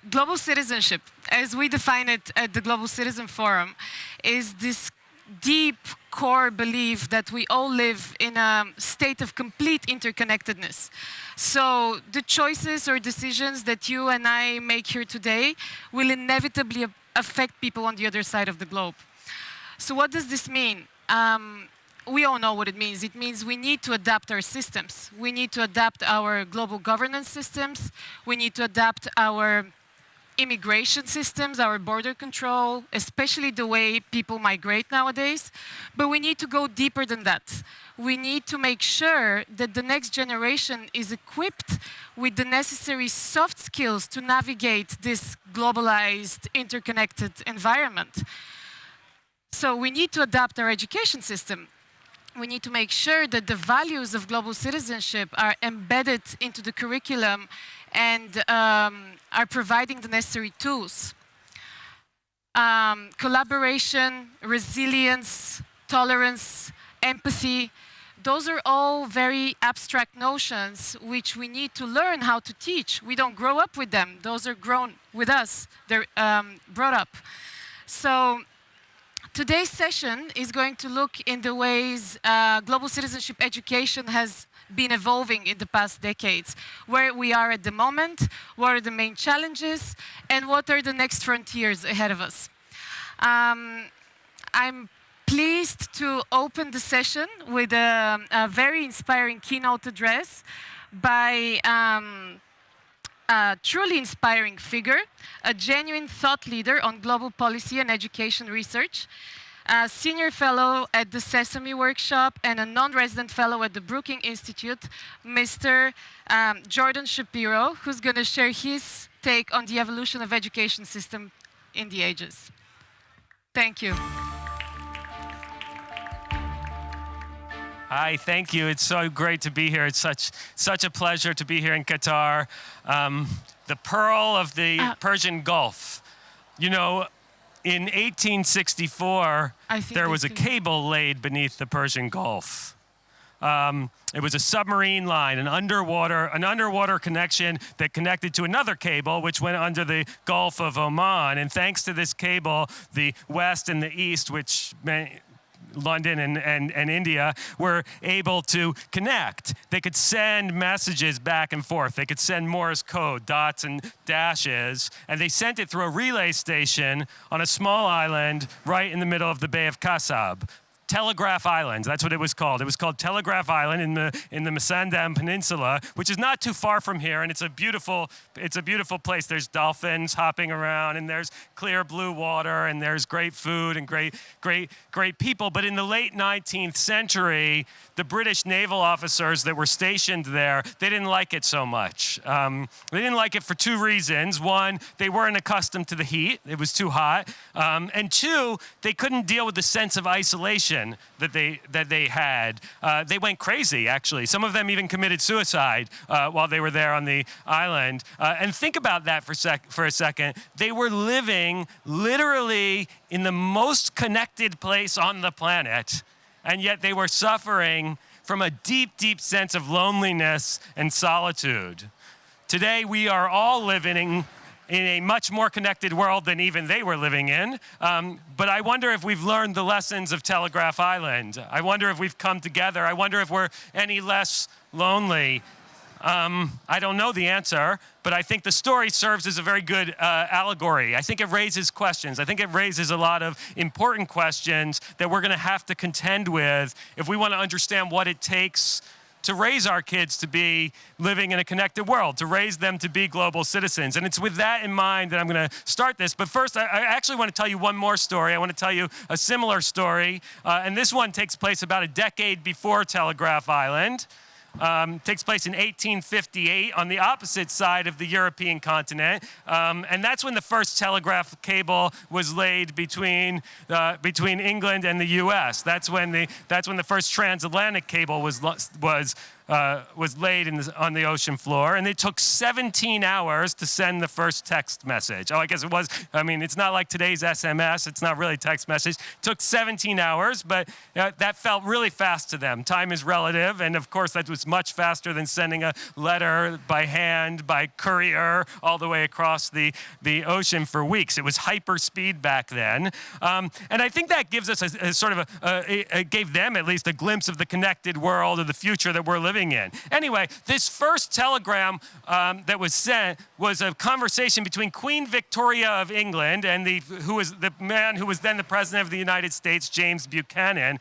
Global citizenship, as we define it at the Global Citizen Forum, is this deep core belief that we all live in a state of complete interconnectedness. So the choices or decisions that you and I make here today will inevitably affect people on the other side of the globe. So what does this mean? We all know what it means. It means we need to adapt our systems. We need to adapt our global governance systems. We need to adapt our immigration systems, our border control, especially the way people migrate nowadays. But we need to go deeper than that. We need to make sure that the next generation is equipped with the necessary soft skills to navigate this globalized, interconnected environment. So we need to adapt our education system. We need to make sure that the values of global citizenship are embedded into the curriculum and are providing the necessary tools. Collaboration, resilience, tolerance, empathy, those are all very abstract notions which we need to learn how to teach. We don't grow up with them. Those are grown with us. They're brought up. So today's session is going to look in the ways global citizenship education has been evolving in the past decades, where we are at the moment, what are the main challenges, and what are the next frontiers ahead of us. I'm pleased to open the session with a very inspiring keynote address by a truly inspiring figure, a genuine thought leader on global policy and education research, a senior fellow at the Sesame Workshop and a non-resident fellow at the Brookings Institute, Mr. Jordan Shapiro, who's going to share his take on the evolution of education system in the ages. Thank you. Hi, thank you. It's so great to be here. It's such a pleasure to be here in Qatar, the pearl of the Persian Gulf. You know, in 1864, there was a cable laid beneath the Persian Gulf. It was a submarine line, an underwater connection that connected to another cable, which went under the Gulf of Oman. And thanks to this cable, the West and the East, which meant London and India, were able to connect. They could send messages back and forth. They could send Morse code, dots and dashes, and they sent it through a relay station on a small island right in the middle of the Bay of Kasab. Telegraph Island, that's what it was called. It was called Telegraph Island in the Masandam Peninsula, which is not too far from here, and it's a beautiful place. There's dolphins hopping around, and there's clear blue water, and there's great food and great people. But in the late 19th century, the British naval officers that were stationed there, they didn't like it so much. They didn't like it for two reasons. One, they weren't accustomed to the heat. It was too hot. And two, they couldn't deal with the sense of isolation that they had. They went crazy, actually. Some of them even committed suicide while they were there on the island. And think about that for a second. They were living literally in the most connected place on the planet, and yet they were suffering from a deep, deep sense of loneliness and solitude. Today, we are all living in a much more connected world than even they were living in. But I wonder if we've learned the lessons of Telegraph Island. I wonder if we've come together. I wonder if we're any less lonely. I don't know the answer, but I think the story serves as a very good allegory. I think it raises questions. I think it raises a lot of important questions that we're going to have to contend with if we want to understand what it takes to raise our kids to be living in a connected world, to raise them to be global citizens. And it's with that in mind that I'm going to start this. But first, I actually want to tell you one more story. I want to tell you a similar story. And this one takes place about a decade before Telegraph Island. Takes place in 1858 on the opposite side of the European continent. And that's when the first telegraph cable was laid between England and the US. That's when the first transatlantic cable was was laid on the ocean floor, and it took 17 hours to send the first text message. Oh, I guess it was, I mean, it's not like today's SMS, it's not really text message. It took 17 hours, but that felt really fast to them. Time is relative, and of course that was much faster than sending a letter by hand, by courier, all the way across the ocean for weeks. It was hyper speed back then. And I think that gives us a sort of it gave them at least a glimpse of the connected world of the future that we're living in. Anyway, this first telegram that was sent was a conversation between Queen Victoria of England and who was the man who was then the President of the United States, James Buchanan.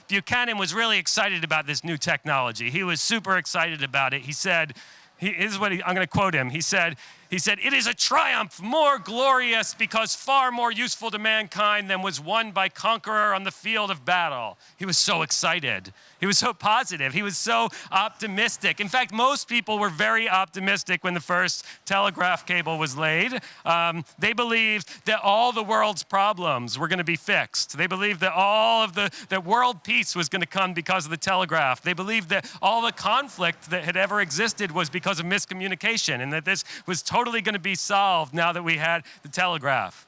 Buchanan was really excited about this new technology. He was super excited about it. He said, this is what I'm going to quote him. He said, "It is a triumph more glorious because far more useful to mankind than was won by conqueror on the field of battle." He was so excited. He was so positive. He was so optimistic. In fact, most people were very optimistic when the first telegraph cable was laid. They believed that all the world's problems were going to be fixed. They believed that all of that world peace was going to come because of the telegraph. They believed that all the conflict that had ever existed was because of miscommunication, and that this was totally going to be solved now that we had the telegraph.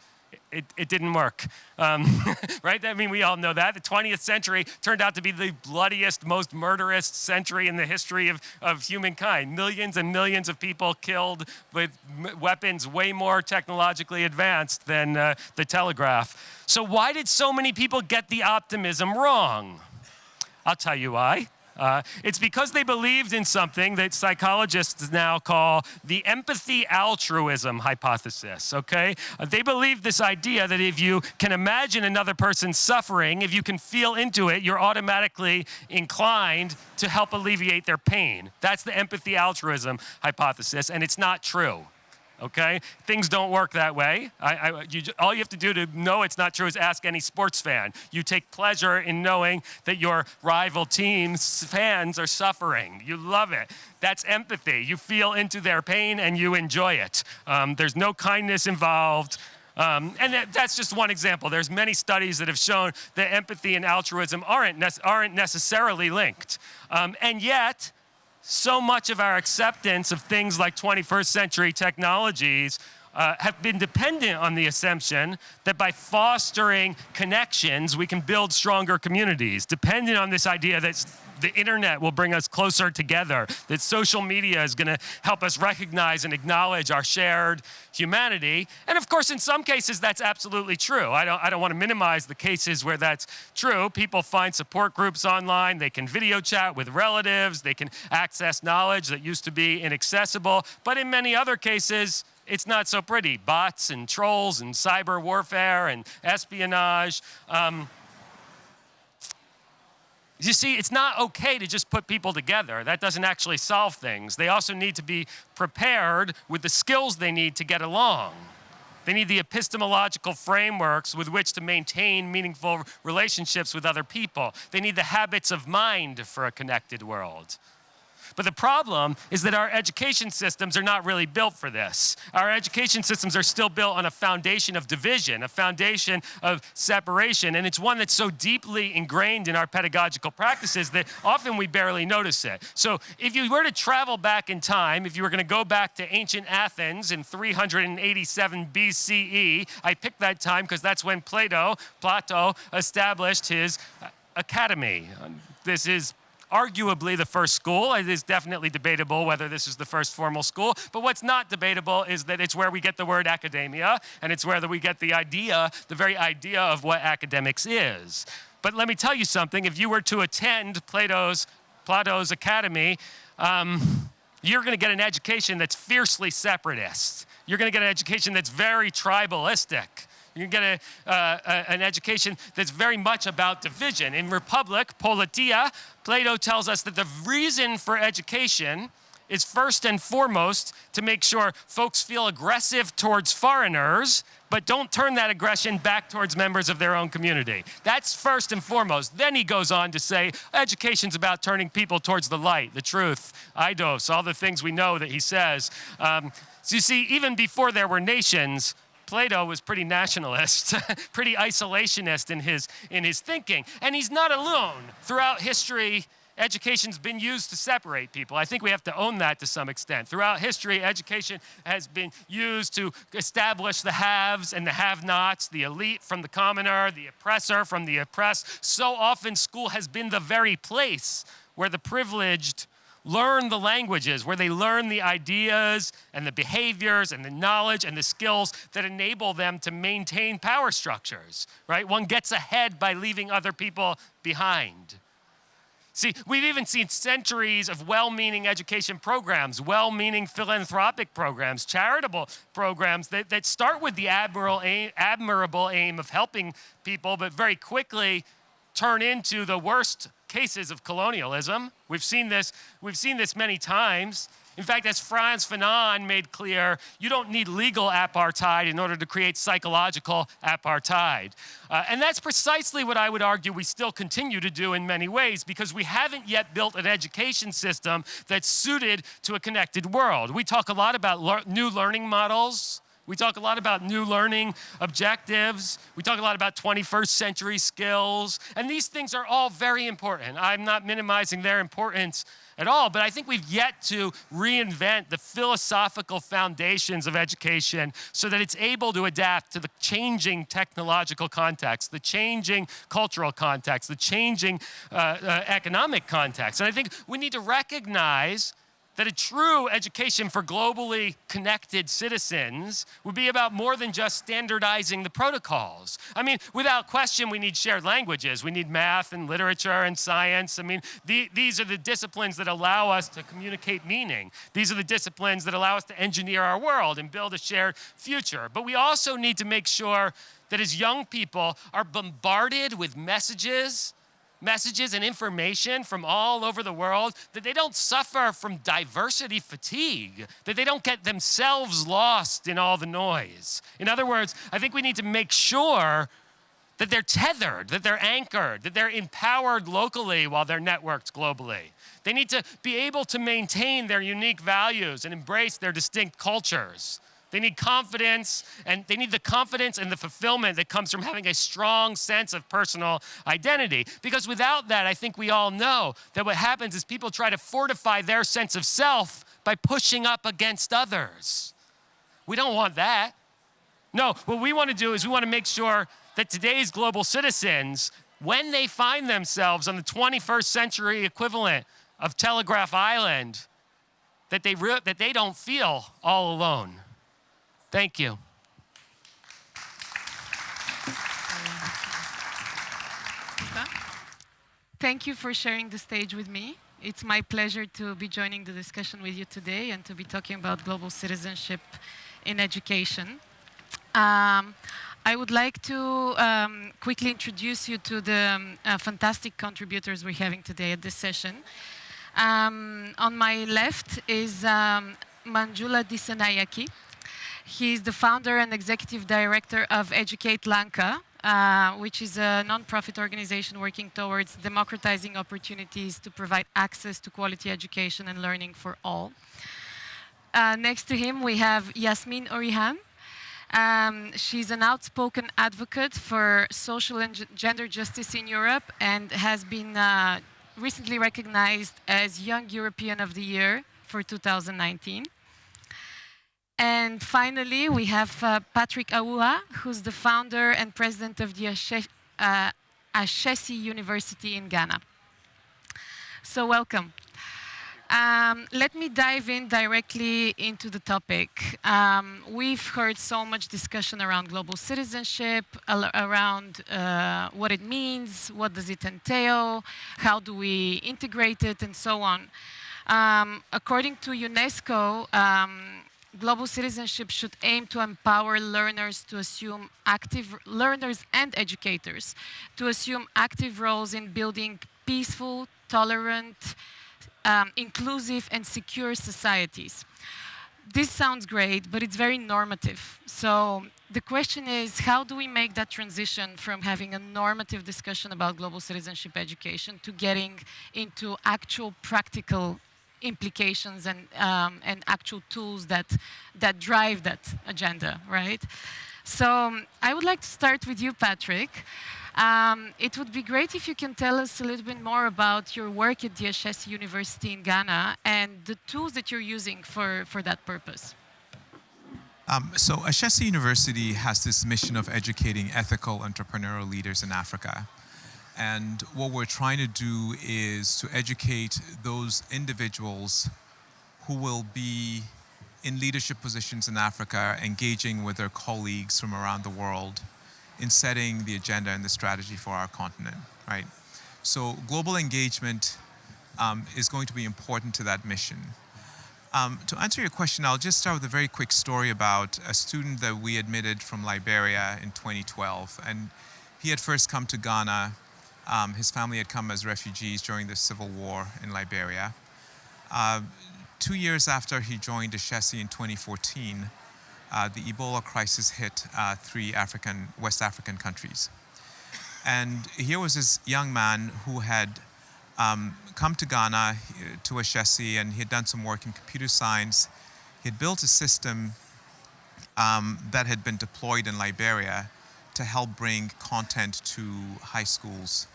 It didn't work, right? I mean, we all know that. The 20th century turned out to be the bloodiest, most murderous century in the history of humankind. Millions and millions of people killed with weapons way more technologically advanced than the telegraph. So why did so many people get the optimism wrong? I'll tell you why. It's because they believed in something that psychologists now call the empathy altruism hypothesis, okay? They believe this idea that if you can imagine another person suffering, if you can feel into it, you're automatically inclined to help alleviate their pain. That's the empathy altruism hypothesis, and it's not true. Okay? Things don't work that way. All you have to do to know it's not true is ask any sports fan. You take pleasure in knowing that your rival team's fans are suffering. You love it. That's empathy. You feel into their pain and you enjoy it. There's no kindness involved. And that's just one example. There's many studies that have shown that empathy and altruism aren't necessarily linked. And yet, so much of our acceptance of things like 21st century technologies have been dependent on the assumption that by fostering connections, we can build stronger communities, dependent on this idea that the internet will bring us closer together, that social media is going to help us recognize and acknowledge our shared humanity. And of course, in some cases, that's absolutely true. I don't want to minimize the cases where that's true. People find support groups online. They can video chat with relatives. They can access knowledge that used to be inaccessible. But in many other cases, it's not so pretty. Bots and trolls and cyber warfare and espionage. You see, it's not okay to just put people together. That doesn't actually solve things. They also need to be prepared with the skills they need to get along. They need the epistemological frameworks with which to maintain meaningful relationships with other people. They need the habits of mind for a connected world. But the problem is that our education systems are not really built for this. Our education systems are still built on a foundation of division, a foundation of separation, and it's one that's so deeply ingrained in our pedagogical practices that often we barely notice it. So if you were to travel back in time, if you were going to go back to ancient Athens in 387 BCE, I picked that time because that's when Plato established his academy. This is arguably the first school. It is definitely debatable whether this is the first formal school, but what's not debatable is that it's where we get the word academia, and it's where we get the idea, the very idea of what academics is. But let me tell you something, if you were to attend Plato's academy, you're going to get an education that's fiercely separatist. You're going to get an education that's very tribalistic. You can get an education that's very much about division. In Republic, Politia, Plato tells us that the reason for education is first and foremost to make sure folks feel aggressive towards foreigners, but don't turn that aggression back towards members of their own community. That's first and foremost. Then he goes on to say, education's about turning people towards the light, the truth, eidos, all the things we know that he says. So you see, even before there were nations, Plato was pretty nationalist, pretty isolationist in his thinking. And he's not alone. Throughout history education's been used to separate people. I think we have to own that to some extent. Throughout history, education has been used to establish the haves and the have-nots, the elite from the commoner, the oppressor from the oppressed. So often school has been the very place where the privileged learn the languages, where they learn the ideas and the behaviors and the knowledge and the skills that enable them to maintain power structures, right? One gets ahead by leaving other people behind. See, we've even seen centuries of well-meaning education programs, well-meaning philanthropic programs, charitable programs that start with the admirable aim of helping people, but very quickly turn into the worst cases of colonialism. We've seen this many times. In fact, as Frantz Fanon made clear, you don't need legal apartheid in order to create psychological apartheid. And that's precisely what I would argue we still continue to do in many ways, because we haven't yet built an education system that's suited to a connected world. We talk a lot about new learning models. We talk a lot about new learning objectives. We talk a lot about 21st century skills. And these things are all very important. I'm not minimizing their importance at all, but I think we've yet to reinvent the philosophical foundations of education so that it's able to adapt to the changing technological context, the changing cultural context, the changing economic context. And I think we need to recognize that a true education for globally connected citizens would be about more than just standardizing the protocols. I mean, without question, we need shared languages. We need math and literature and science. I mean, these are the disciplines that allow us to communicate meaning. These are the disciplines that allow us to engineer our world and build a shared future. But we also need to make sure that as young people are bombarded with messages and information from all over the world, that they don't suffer from diversity fatigue, that they don't get themselves lost in all the noise. In other words, I think we need to make sure that they're tethered, that they're anchored, that they're empowered locally while they're networked globally. They need to be able to maintain their unique values and embrace their distinct cultures. They need confidence, and they need the confidence and the fulfillment that comes from having a strong sense of personal identity. Because without that, I think we all know that what happens is people try to fortify their sense of self by pushing up against others. We don't want that. No, what we want to do is we want to make sure that today's global citizens, when they find themselves on the 21st century equivalent of Telegraph Island, that they don't feel all alone. Thank you. Thank you for sharing the stage with me. It's my pleasure to be joining the discussion with you today and to be talking about global citizenship in education. I would like to quickly introduce you to the fantastic contributors we're having today at this session. On my left is Manjula Disanayake. He's the founder and executive director of Educate Lanka, which is a non-profit organization working towards democratizing opportunities to provide access to quality education and learning for all. Next to him, we have Yasmin Orihan. She's an outspoken advocate for social and gender justice in Europe and has been recently recognized as Young European of the Year for 2019. And finally, we have Patrick Awuah, who's the founder and president of the Ashesi University in Ghana. So welcome. Let me dive in directly into the topic. We've heard so much discussion around global citizenship, around what it means, what does it entail, how do we integrate it, and so on. According to UNESCO, global citizenship should aim to empower learners and educators to assume active roles in building peaceful, tolerant, inclusive and secure societies. This sounds great, but it's very normative. So the question is, how do we make that transition from having a normative discussion about global citizenship education to getting into actual practical implications and actual tools that drive that agenda, right? So I would like to start with you, Patrick. It would be great if you can tell us a little bit more about your work at the Ashesi University in Ghana and the tools that you're using for that purpose. So Ashesi University has this mission of educating ethical entrepreneurial leaders in Africa. And what we're trying to do is to educate those individuals who will be in leadership positions in Africa, engaging with their colleagues from around the world in setting the agenda and the strategy for our continent, right? So global engagement is going to be important to that mission. To answer your question, I'll just start with a very quick story about a student that we admitted from Liberia in 2012. And he had first come to Ghana. His family had come as refugees during the civil war in Liberia. 2 years after he joined Ashesi in 2014, the Ebola crisis hit three West African countries. And here was this young man who had come to Ghana, to Ashesi, and he had done some work in computer science. He had built a system that had been deployed in Liberia to help bring content to high schools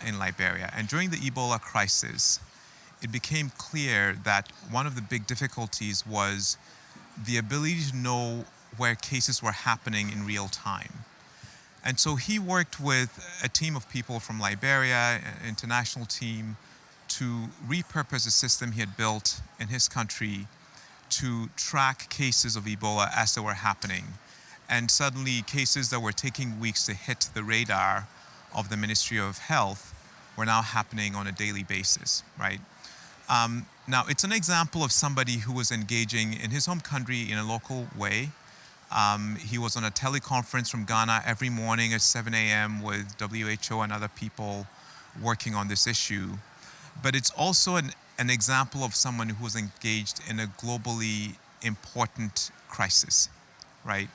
in Liberia. And during the Ebola crisis, it became clear that one of the big difficulties was the ability to know where cases were happening in real time. And so he worked with a team of people from Liberia, an international team, to repurpose a system he had built in his country to track cases of Ebola as they were happening. And suddenly cases that were taking weeks to hit the radar of the Ministry of Health were now happening on a daily basis, right? Now, it's an example of somebody who was engaging in his home country in a local way. He was on a teleconference from Ghana every morning at 7 a.m. with WHO and other people working on this issue. But it's also an example of someone who was engaged in a globally important crisis, right?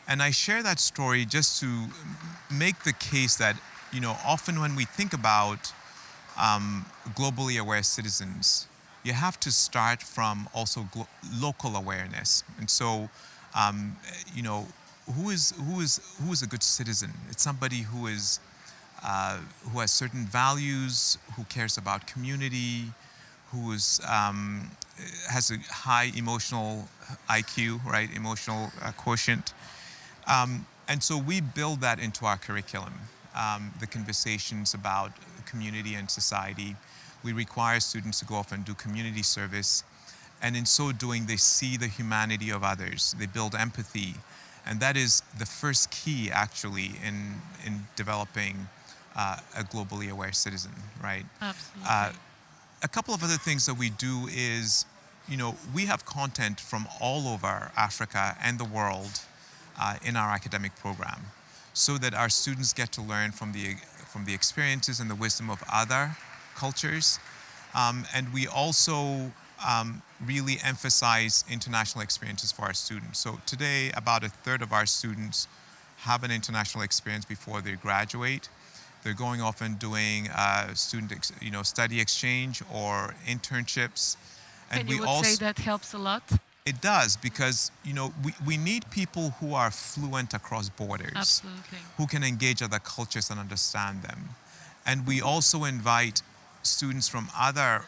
And I share that story just to make the case that, you know, often when we think about globally aware citizens, you have to start from also local awareness. And so, you know, who is a good citizen? It's somebody who has certain values, who cares about community, who has a high emotional IQ, right? Emotional quotient. And so we build that into our curriculum, the conversations about community and society. We require students to go off and do community service. And in so doing, they see the humanity of others. They build empathy. And that is the first key, actually, in developing a globally aware citizen, right? Absolutely. A couple of other things that we do is, you know, we have content from all over Africa and the world in our academic program, so that our students get to learn from the experiences and the wisdom of other cultures. And we also really emphasize international experiences for our students. So today, about a third of our students have an international experience before they graduate. They're going off and doing study exchange or internships. And you would say that helps a lot? It does, because, you know, we need people who are fluent across borders. Absolutely. Who can engage other cultures and understand them. And we also invite students from other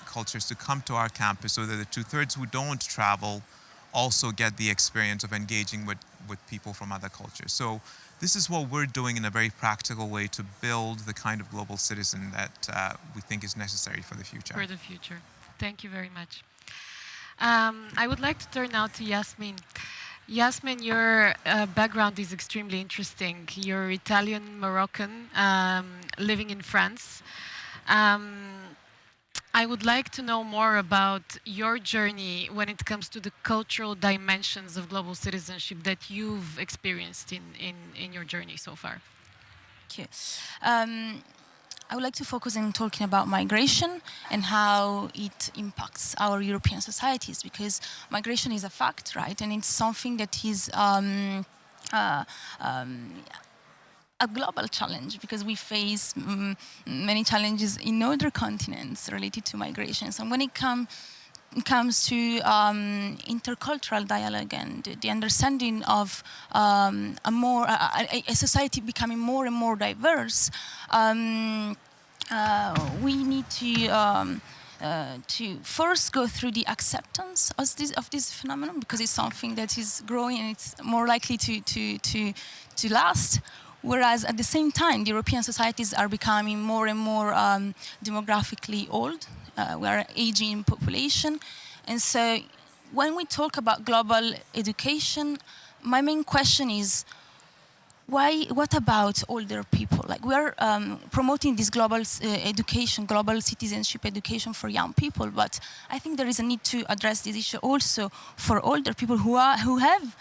cultures to come to our campus, so that the two-thirds who don't travel also get the experience of engaging with people from other cultures. So this is what we're doing in a very practical way to build the kind of global citizen that we think is necessary for the future. For the future. Thank you very much. I would like to turn now to Yasmin. Yasmin, your background is extremely interesting. You're Italian-Moroccan, living in France. I would like to know more about your journey when it comes to the cultural dimensions of global citizenship that you've experienced in your journey so far. Okay. I would like to focus on talking about migration and how it impacts our European societies, because migration is a fact, right? And it's something that is a global challenge, because we face many challenges in other continents related to migration. So when it comes it comes to intercultural dialogue and the understanding of a society becoming more and more diverse, we need to first go through the acceptance of this phenomenon, because it's something that is growing and it's more likely to last. Whereas at the same time, the European societies are becoming more and more demographically old. We are aging population. And so when we talk about global education, my main question is, what about older people? Like, we are promoting this global education, global citizenship education for young people, but I think there is a need to address this issue also for older people who have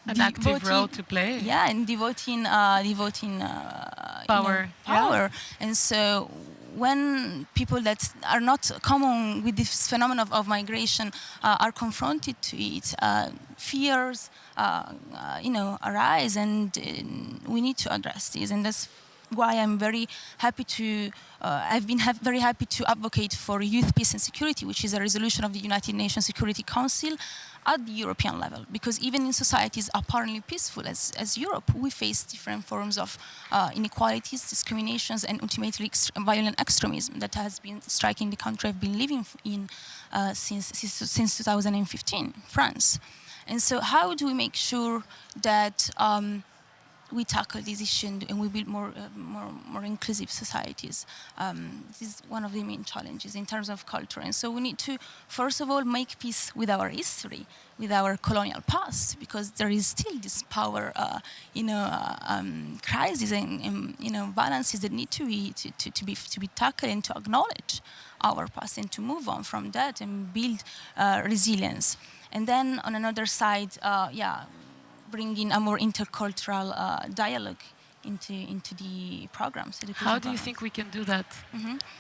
an active role to play. Yeah, and devoting power. Power. And so when people that are not common with this phenomenon of migration are confronted to it, fears, arise, and we need to address this. And that's why I'm very happy to, I've been very happy to advocate for youth, peace and security, which is a resolution of the United Nations Security Council at the European level. Because even in societies apparently peaceful as Europe, we face different forms of inequalities, discriminations, and ultimately violent extremism that has been striking the country I've been living in since 2015, France. And so how do we make sure that we tackle this issue and we build more inclusive societies? This is one of the main challenges in terms of culture. And so we need to, first of all, make peace with our history, with our colonial past, because there is still this power, crisis and balances that need to be tackled and to acknowledge our past and to move on from that and build resilience. And then on another side, bringing a more intercultural dialogue into the programs. How do you think we can do that?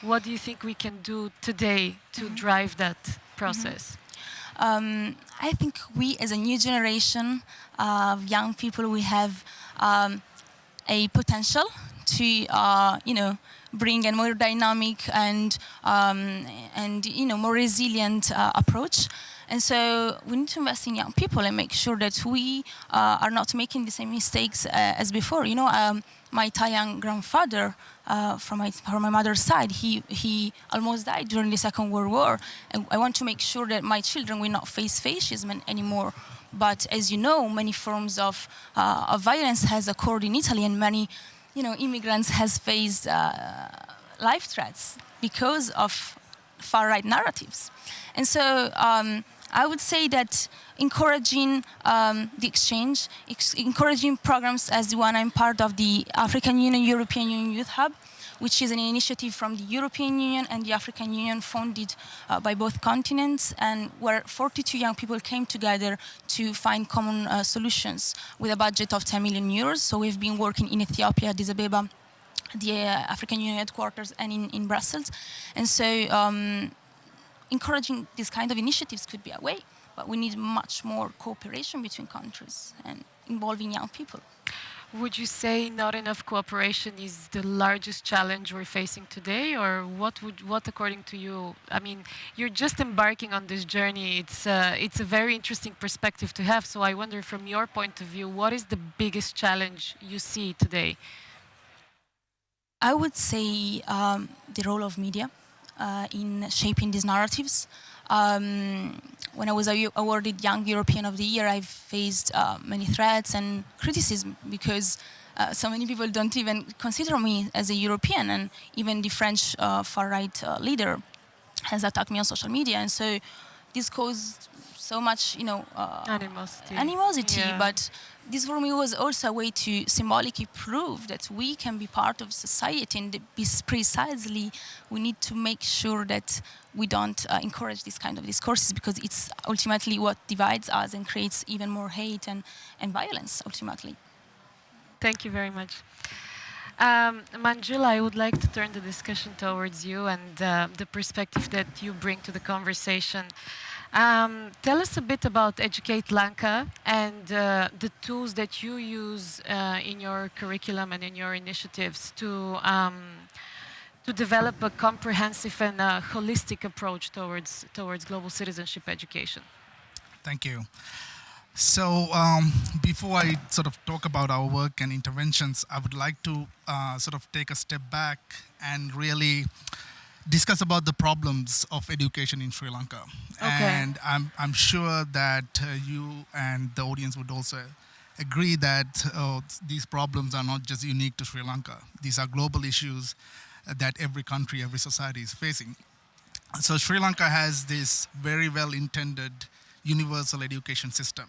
What do you think we can do today to drive that process? I think we, as a new generation of young people, we have a potential to, bring a more dynamic and more resilient approach. And so we need to invest in young people and make sure that we are not making the same mistakes as before. My Italian grandfather, from my mother's side, he almost died during the Second World War. And I want to make sure that my children will not face fascism anymore. But as you know, many forms of violence has occurred in Italy, and many, immigrants has faced life threats because of far-right narratives. And so I would say that encouraging the exchange, encouraging programs as the one I'm part of, the African Union, European Union Youth Hub, which is an initiative from the European Union and the African Union, funded by both continents, and where 42 young people came together to find common solutions with a budget of 10 million euros. So we've been working in Ethiopia, Addis Ababa, the African Union headquarters, and in Brussels. And so encouraging these kind of initiatives could be a way, but we need much more cooperation between countries and involving young people. Would you say not enough cooperation is the largest challenge we're facing today, or what according to you? I mean, you're just embarking on this journey. It's a very interesting perspective to have. So I wonder, from your point of view, what is the biggest challenge you see today? I would say the role of media in shaping these narratives. When I was awarded Young European of the Year, I've faced many threats and criticism because so many people don't even consider me as a European, and even the French far-right leader has attacked me on social media. And so this caused so much, animosity. Yeah. But this for me was also a way to symbolically prove that we can be part of society, and precisely we need to make sure that we don't encourage this kind of discourses, because it's ultimately what divides us and creates even more hate and violence, ultimately. Thank you very much. Manjula, I would like to turn the discussion towards you and the perspective that you bring to the conversation. Tell us a bit about Educate Lanka and the tools that you use in your curriculum and in your initiatives to develop a comprehensive and holistic approach towards global citizenship education. Thank you. So before I sort of talk about our work and interventions, I would like to sort of take a step back and really discuss about the problems of education in Sri Lanka. Okay. And I'm sure that you and the audience would also agree that these problems are not just unique to Sri Lanka. These are global issues that every country, every society is facing. So Sri Lanka has this very well-intended universal education system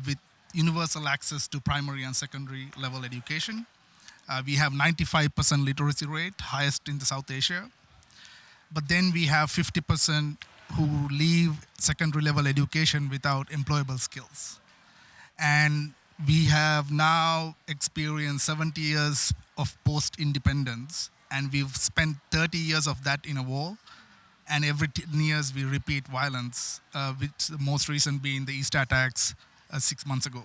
with universal access to primary and secondary level education. We have 95% literacy rate, highest in the South Asia. But then we have 50% who leave secondary level education without employable skills. And we have now experienced 70 years of post-independence, and we've spent 30 years of that in a war. And every 10 years we repeat violence, which the most recent being the Easter attacks 6 months ago.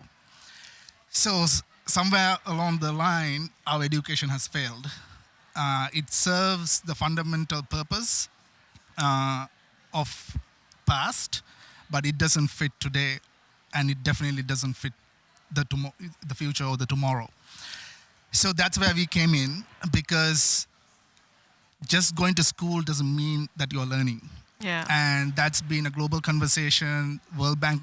So somewhere along the line, our education has failed. It serves the fundamental purpose of past, but it doesn't fit today, and it definitely doesn't fit the future or the tomorrow. So that's where we came in, because just going to school doesn't mean that you're learning. Yeah. And that's been a global conversation. World Bank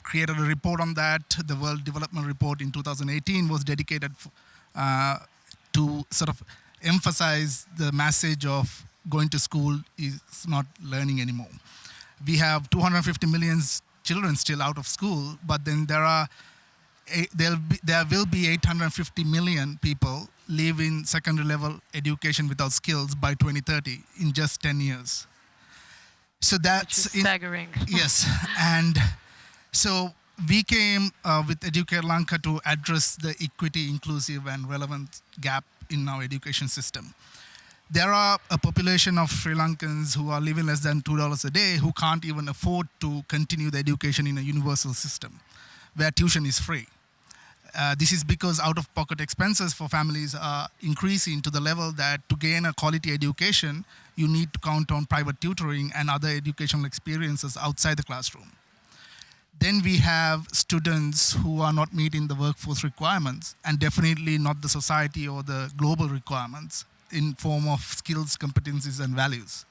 created a report on that. The World Development Report in 2018 was dedicated to sort of emphasize the message of going to school is not learning anymore. We have 250 million children still out of school, but then there will be 850 million people leaving secondary level education without skills by 2030 in just 10 years. So that's staggering. Yes, and so we came with Educate Lanka to address the equity, inclusive, and relevant gap in our education system. There are a population of Sri Lankans who are living less than $2 a day who can't even afford to continue the education in a universal system where tuition is free. This is because out-of-pocket expenses for families are increasing to the level that to gain a quality education, you need to count on private tutoring and other educational experiences outside the classroom. Then we have students who are not meeting the workforce requirements, and definitely not the society or the global requirements in form of skills, competencies, and values.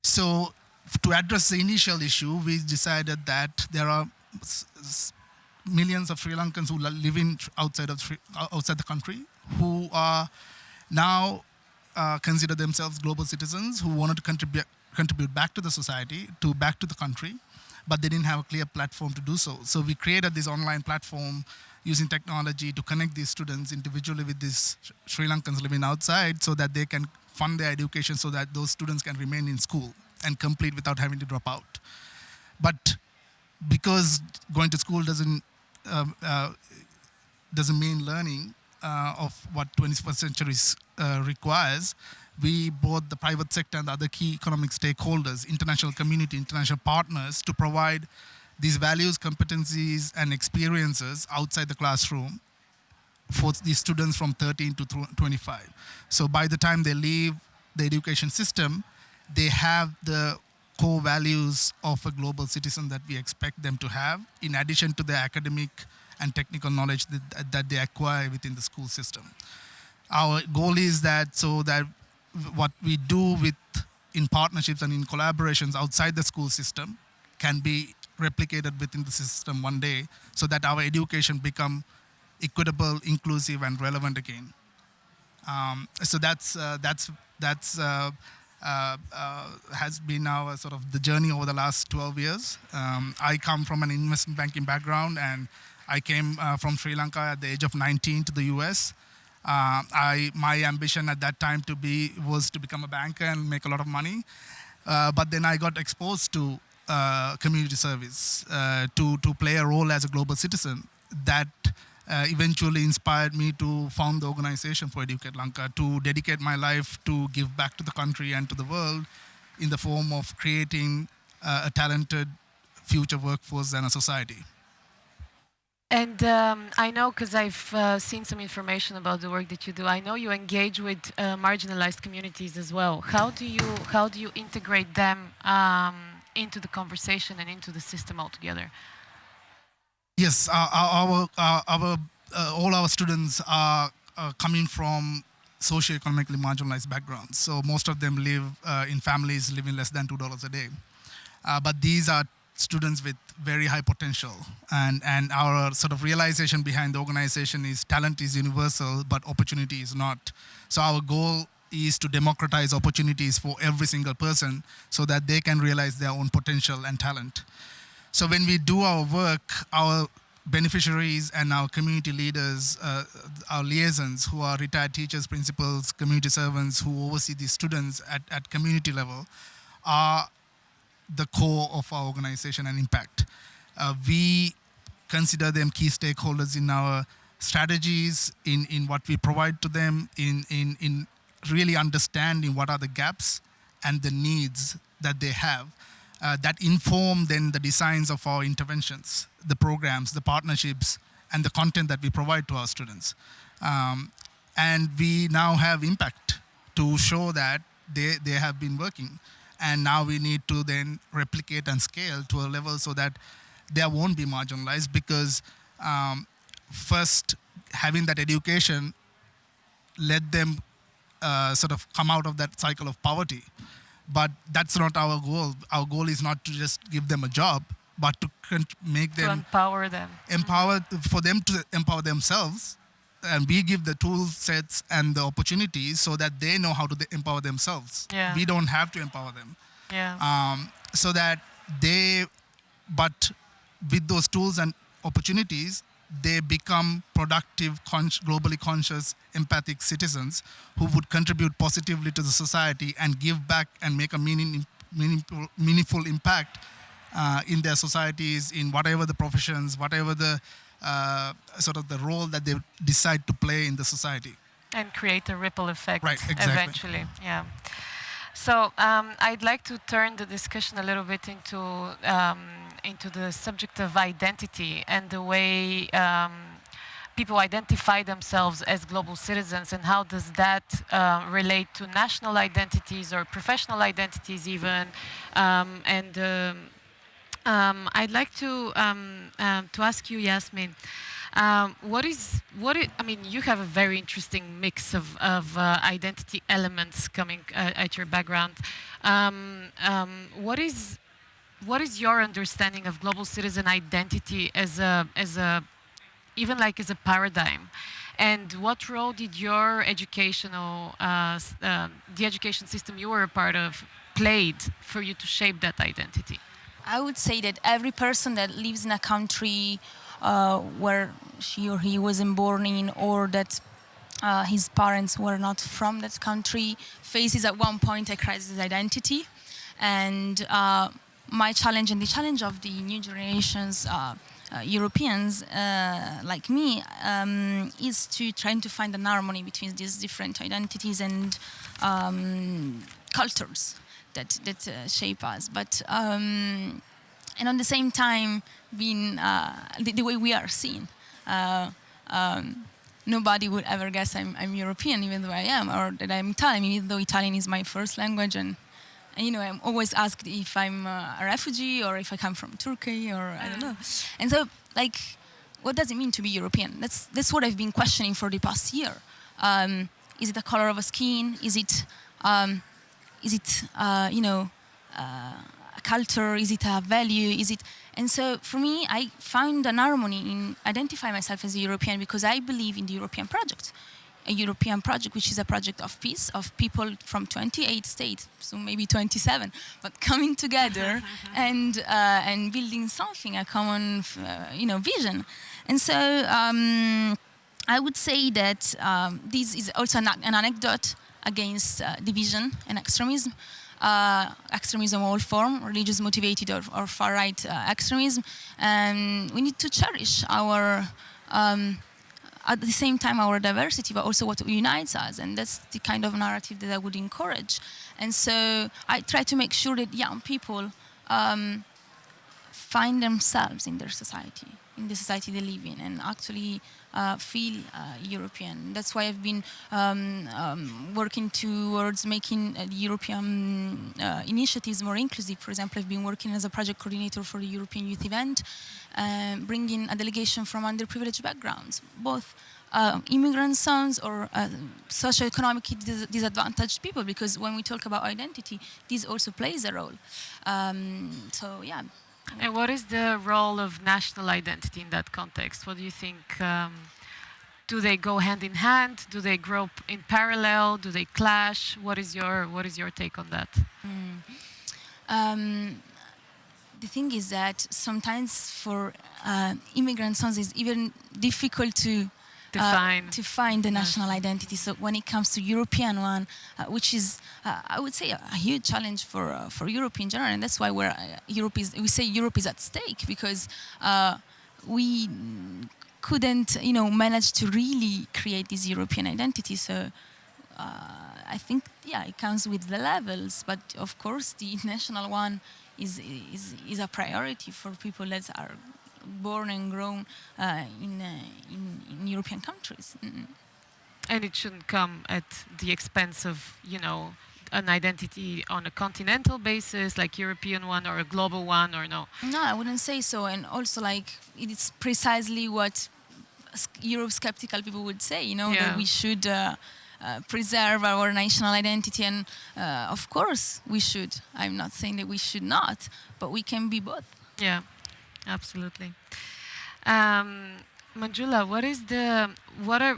So to address the initial issue, we decided that there are millions of Sri Lankans who live in outside the country who are now consider themselves global citizens who wanted to contribute back to the society, back to the country, but they didn't have a clear platform to do so. So we created this online platform using technology to connect these students individually with these Sri Lankans living outside so that they can fund their education so that those students can remain in school and complete without having to drop out. But because going to school doesn't mean learning of what 21st century requires, we brought the private sector and the other key economic stakeholders, international community, international partners to provide these values, competencies, and experiences outside the classroom for these students from 13 to 25. So by the time they leave the education system, they have the core values of a global citizen that we expect them to have, in addition to the academic and technical knowledge that they acquire within the school system. Our goal is that what we do in partnerships and in collaborations outside the school system can be replicated within the system one day, so that our education become equitable, inclusive, and relevant again. So that's has been our sort of the journey over the last 12 years. I come from an investment banking background, and I came from Sri Lanka at the age of 19 to the US. My ambition at that time was to become a banker and make a lot of money. But then I got exposed to community service, to play a role as a global citizen. That eventually inspired me to found the organization for Educate Lanka, to dedicate my life to give back to the country and to the world in the form of creating a talented future workforce and a society. And I know, because I've seen some information about the work that you do. I know you engage with marginalized communities as well. How do you integrate them into the conversation and into the system altogether? Yes, all our students are coming from socioeconomically marginalized backgrounds. So most of them live in families living less than $2 a day. But these are students with very high potential. And our sort of realization behind the organization is talent is universal, but opportunity is not. So our goal is to democratize opportunities for every single person so that they can realize their own potential and talent. So when we do our work, our beneficiaries and our community leaders, our liaisons who are retired teachers, principals, community servants who oversee these students at community level are the core of our organization and impact. We consider them key stakeholders in our strategies, in what we provide to them, in really understanding what are the gaps and the needs that they have that inform then the designs of our interventions, the programs, the partnerships, and the content that we provide to our students. And we now have impact to show that they have been working. And now we need to then replicate and scale to a level so that they won't be marginalized because first having that education let them sort of come out of that cycle of poverty. But that's not our goal. Our goal is not to just give them a job, but to make To them empower them. empower, for them to empower themselves. And we give the tool sets and the opportunities so that they know how to empower themselves. Yeah. We don't have to empower them. Yeah. So that but with those tools and opportunities, they become productive, globally conscious, empathic citizens who would contribute positively to the society and give back and make a meaningful impact in their societies, in whatever the professions, whatever the sort of the role that they decide to play in the society. And create a ripple effect. Right, exactly. Eventually. Yeah. So I'd like to turn the discussion a little bit into the subject of identity and the way people identify themselves as global citizens, and how does that relate to national identities or professional identities even. I'd like to ask you, Yasmin, I mean, you have a very interesting mix of identity elements coming at your background. What is your understanding of global citizen identity as a even like as a paradigm? And what role did your the education system you were a part of played for you to shape that identity? I would say that every person that lives in a country where she or he wasn't born in, or that his parents were not from that country, faces at one point a crisis of identity. And my challenge and the challenge of the new generations, Europeans like me, is to trying to find an harmony between these different identities and cultures that shape us. But and on the same time, being the way we are seen. Nobody would ever guess I'm European, even though I am, or that I'm Italian, even though Italian is my first language. And you know, I'm always asked if I'm a refugee or if I come from Turkey, or I don't know. And so, like, what does it mean to be European? That's what I've been questioning for the past year. Is it the color of a skin? Is it you know, a culture? Is it a value? Is it? And so for me, I found an harmony in identifying myself as a European because I believe in the European project. A European project, which is a project of peace, of people from 28 states, so maybe 27, but coming together and building something, a common you know, vision. And so I would say that this is also an anecdote against division and extremism. Extremism of all form, religious motivated or far-right extremism. And we need to cherish our at the same time our diversity, but also what unites us, and that's the kind of narrative that I would encourage. And so I try to make sure that young people find themselves in their society, in the society they live in and actually feel European. That's why I've been working towards making the European initiatives more inclusive. For example, I've been working as a project coordinator for the European Youth Event, bringing a delegation from underprivileged backgrounds, both immigrant sons or socioeconomically disadvantaged people, because when we talk about identity, this also plays a role. So yeah. And what is the role of national identity in that context? What do you think? Do they go hand in hand? Do they grow in parallel? Do they clash? What is your take on that? The thing is that sometimes for immigrant sons, it's even difficult to find the national identity. So when it comes to European one, which is, I would say, a huge challenge for Europe in general, and that's why we say Europe is at stake, because we couldn't, manage to really create this European identity. So I think, it comes with the levels, but of course the national one is a priority for people that are born and grown in European countries. And it shouldn't come at the expense of, an identity on a continental basis, like European one or a global one, or no? No, I wouldn't say so. And also, it's precisely what Europe-skeptical people would say, that we should preserve our national identity. And of course we should. I'm not saying that we should not, but we can be both. Yeah. Absolutely. Manjula,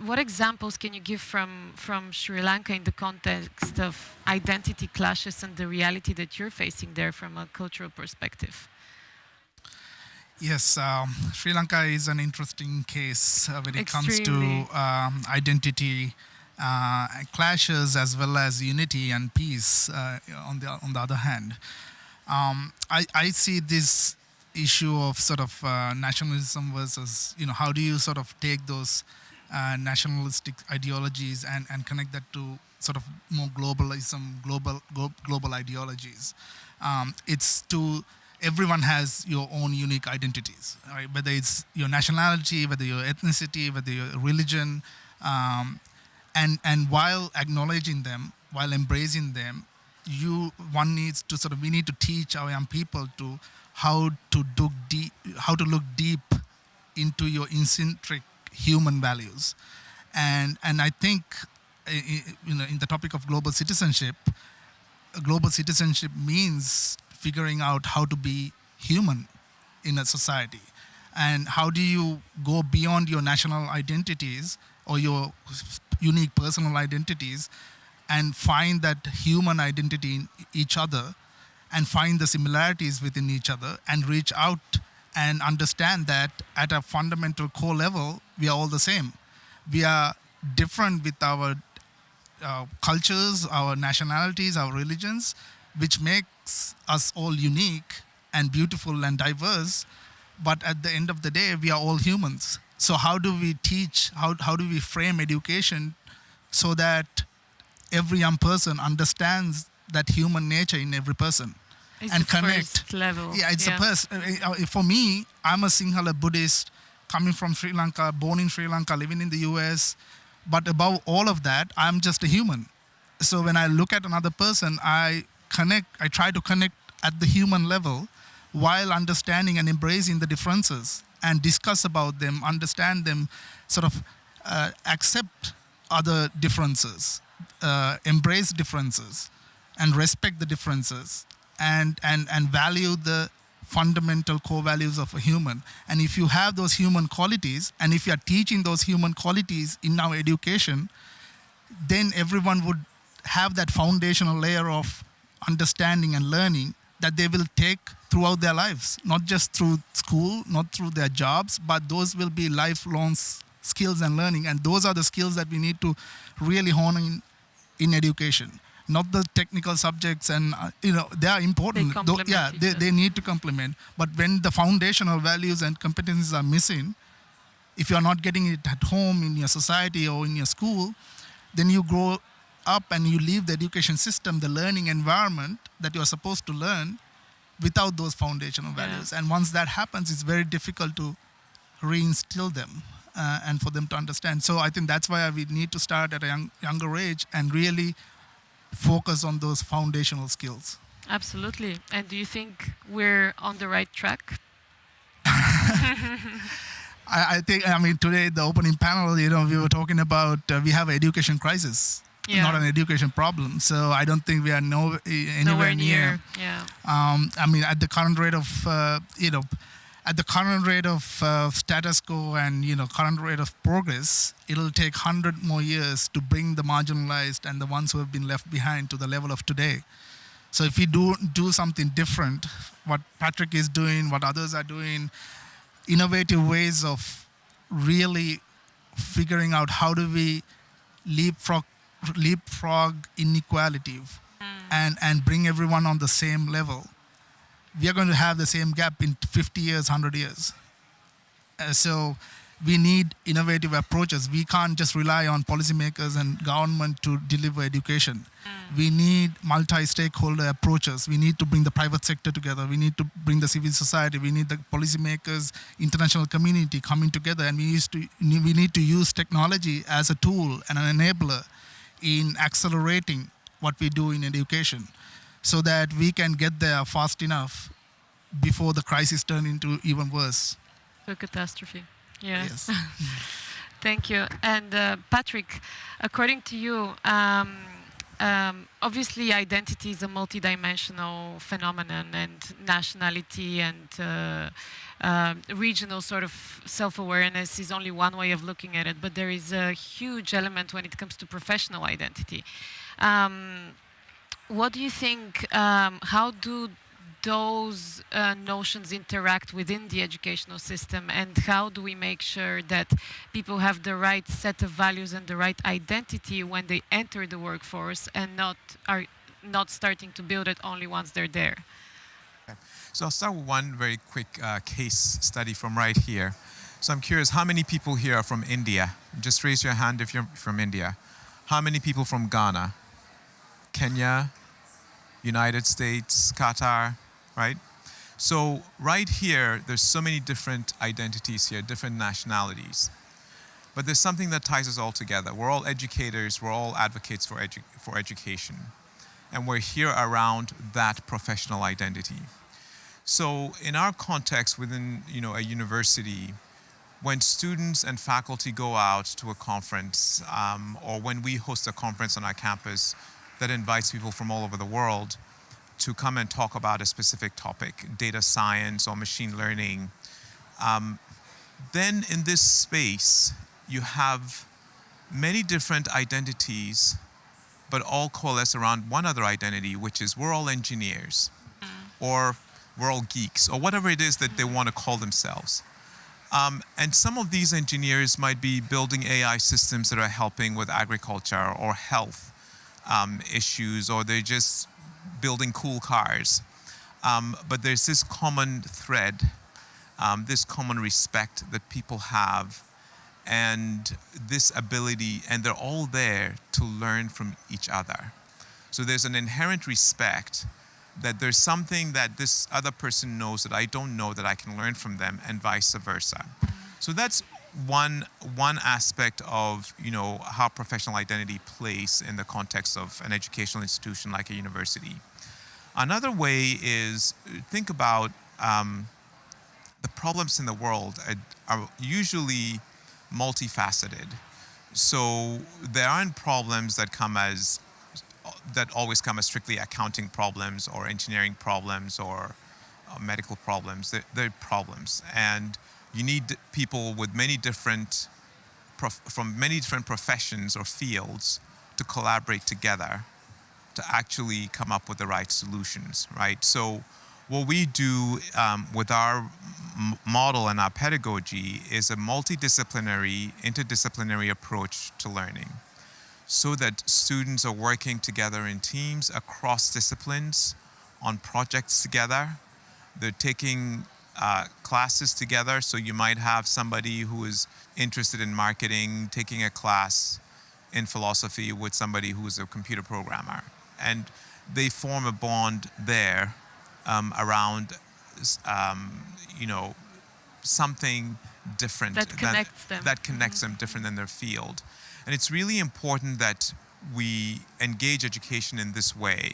what examples can you give from Sri Lanka in the context of identity clashes and the reality that you're facing there from a cultural perspective? Yes, Sri Lanka is an interesting case when it comes to Extremely. identity clashes as well as unity and peace. On the other hand, I see this issue of sort of nationalism versus, how do you sort of take those nationalistic ideologies and connect that to sort of more global ideologies. Everyone has your own unique identities, right? Whether it's your nationality, whether your ethnicity, whether your religion, and while acknowledging them, while embracing them, we need to teach our young people to how to look deep into your intrinsic human values, and I think in the topic of global citizenship means figuring out how to be human in a society, and how do you go beyond your national identities or your unique personal identities and find that human identity in each other, and find the similarities within each other, and reach out and understand that at a fundamental core level, we are all the same. We are different with our cultures, our nationalities, our religions, which makes us all unique and beautiful and diverse. But at the end of the day, we are all humans. So how do we teach, how do we frame education so that every young person understands that human nature in every person, It's and the connect? first level. Yeah, it's a person. For me, I'm a Sinhala Buddhist coming from Sri Lanka, born in Sri Lanka, living in the US. But above all of that, I'm just a human. So when I look at another person, I try to connect at the human level while understanding and embracing the differences, and discuss about them, understand them, sort of accept other differences, embrace differences, and respect the differences, and value the fundamental core values of a human. And if you have those human qualities, and if you are teaching those human qualities in our education, then everyone would have that foundational layer of understanding and learning that they will take throughout their lives, not just through school, not through their jobs, but those will be lifelong skills and learning. And those are the skills that we need to really hone in education, not the technical subjects. And they are important. They need to complement. But when the foundational values and competencies are missing, if you're not getting it at home, in your society, or in your school, then you grow up and you leave the education system, the learning environment that you're supposed to learn, without those foundational values. And once that happens, it's very difficult to reinstill them and for them to understand. So I think that's why we need to start at a younger age and really focus on those foundational skills. Absolutely. And do you think we're on the right track? I think, I mean, today, the opening panel, we were talking about we have an education crisis, not an education problem. So I don't think we are anywhere near. Yeah. I mean, at the current rate of, status quo and, current rate of progress, it'll take 100 more years to bring the marginalized and the ones who have been left behind to the level of today. So if we do something different, what Patrick is doing, what others are doing, innovative ways of really figuring out how do we leapfrog inequality and bring everyone on the same level, we are going to have the same gap in 50 years, 100 years. So we need innovative approaches. We can't just rely on policymakers and government to deliver education. We need multi-stakeholder approaches. We need to bring the private sector together. We need to bring the civil society. We need the policymakers, international community coming together. And we need to use technology as a tool and an enabler in accelerating what we do in education so that we can get there fast enough before the crisis turns into even worse. A catastrophe. Yes. Yes. Thank you. And Patrick, according to you, obviously identity is a multidimensional phenomenon, and nationality and regional sort of self-awareness is only one way of looking at it, but there is a huge element when it comes to professional identity. What do you think, how do those notions interact within the educational system, and how do we make sure that people have the right set of values and the right identity when they enter the workforce and are not starting to build it only once they're there? Okay. So I'll start with one very quick case study from right here. So I'm curious, how many people here are from India? Just raise your hand if you're from India. How many people from Ghana, Kenya, United States, Qatar? Right? So right here, there's so many different identities here, different nationalities. But there's something that ties us all together. We're all educators, we're all advocates for education. And we're here around that professional identity. So in our context within a university, when students and faculty go out to a conference, or when we host a conference on our campus that invites people from all over the world to come and talk about a specific topic, data science or machine learning, then in this space, you have many different identities, but all coalesce around one other identity, which is we're all engineers, or we're all geeks, or whatever it is that they want to call themselves. And some of these engineers might be building AI systems that are helping with agriculture or health issues, or they're just building cool cars. But there's this common thread, this common respect that people have, and this ability, and they're all there to learn from each other. So there's an inherent respect that there's something that this other person knows that I don't know that I can learn from them, and vice versa. So that's one aspect of how professional identity plays in the context of an educational institution like a university. Another way is think about the problems in the world are usually multifaceted. So there aren't problems that always come as strictly accounting problems or engineering problems or medical problems. They're problems, and you need people with from many different professions or fields to collaborate together to actually come up with the right solutions, right? So what we do with our model and our pedagogy is a multidisciplinary, interdisciplinary approach to learning, so that students are working together in teams across disciplines on projects together. They're taking classes together. So you might have somebody who is interested in marketing taking a class in philosophy with somebody who is a computer programmer. And they form a bond there around, something different That connects them. that connects them different than their field. And it's really important that we engage education in this way.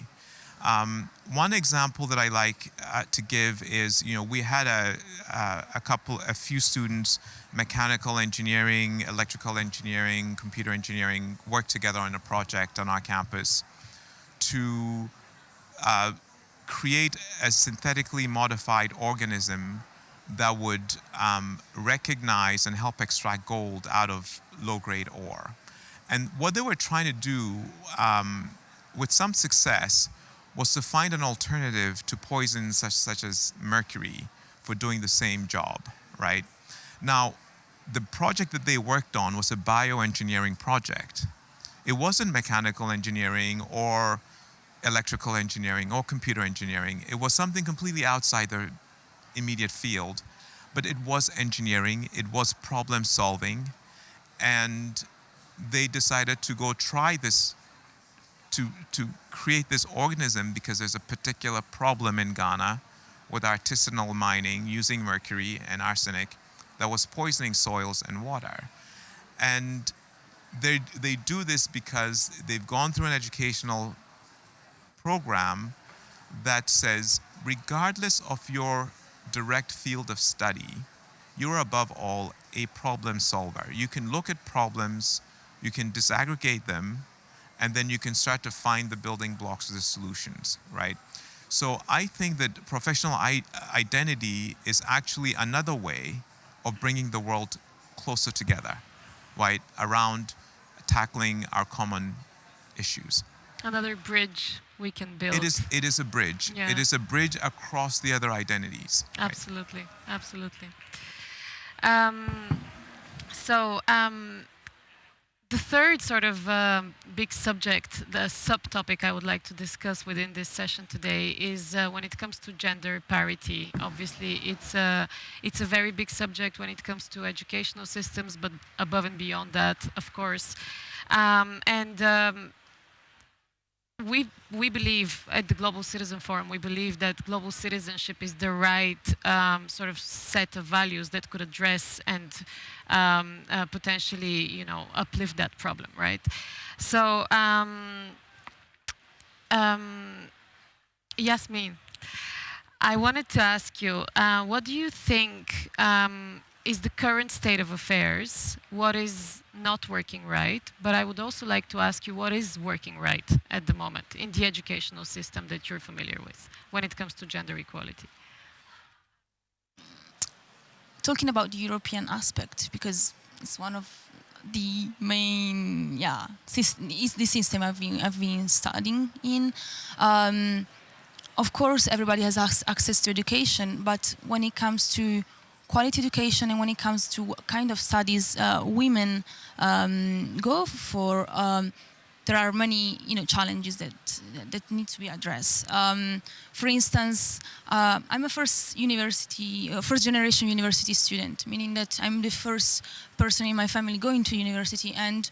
One example that I like to give is, we had a few students, mechanical engineering, electrical engineering, computer engineering, work together on a project on our campus to create a synthetically modified organism that would recognize and help extract gold out of low-grade ore. And what they were trying to do, with some success, was to find an alternative to poisons such as mercury for doing the same job, right? Now, the project that they worked on was a bioengineering project. It wasn't mechanical engineering or electrical engineering or computer engineering. It was something completely outside their immediate field, but it was engineering, it was problem solving, and they decided to go try this, to create this organism because there's a particular problem in Ghana with artisanal mining using mercury and arsenic that was poisoning soils and water. And they do this because they've gone through an educational program that says, regardless of your direct field of study, you're above all a problem solver. You can look at problems, you can disaggregate them, and then you can start to find the building blocks of the solutions, right? So I think that professional identity is actually another way of bringing the world closer together, right, around tackling our common issues. Another bridge we can build. It is a bridge. Yeah. It is a bridge across the other identities. Right? Absolutely, absolutely. The third sort of big subject, the subtopic I would like to discuss within this session today is when it comes to gender parity. Obviously, it's a very big subject when it comes to educational systems, but above and beyond that, of course. We believe at the Global Citizen Forum, we believe that global citizenship is the right sort of set of values that could address and potentially, uplift that problem, right? So, Yasmin, I wanted to ask you, what do you think is the current state of affairs? What is not working right? But I would also like to ask you what is working right at the moment in the educational system that you're familiar with when it comes to gender equality. Talking about the European aspect, because it's one of the main, is the system I've been studying in. Of course, everybody has access to education, but when it comes to quality education and when it comes to what kind of studies women go for, there are many challenges that need to be addressed. For instance, I'm a first generation university student, meaning that I'm the first person in my family going to university, and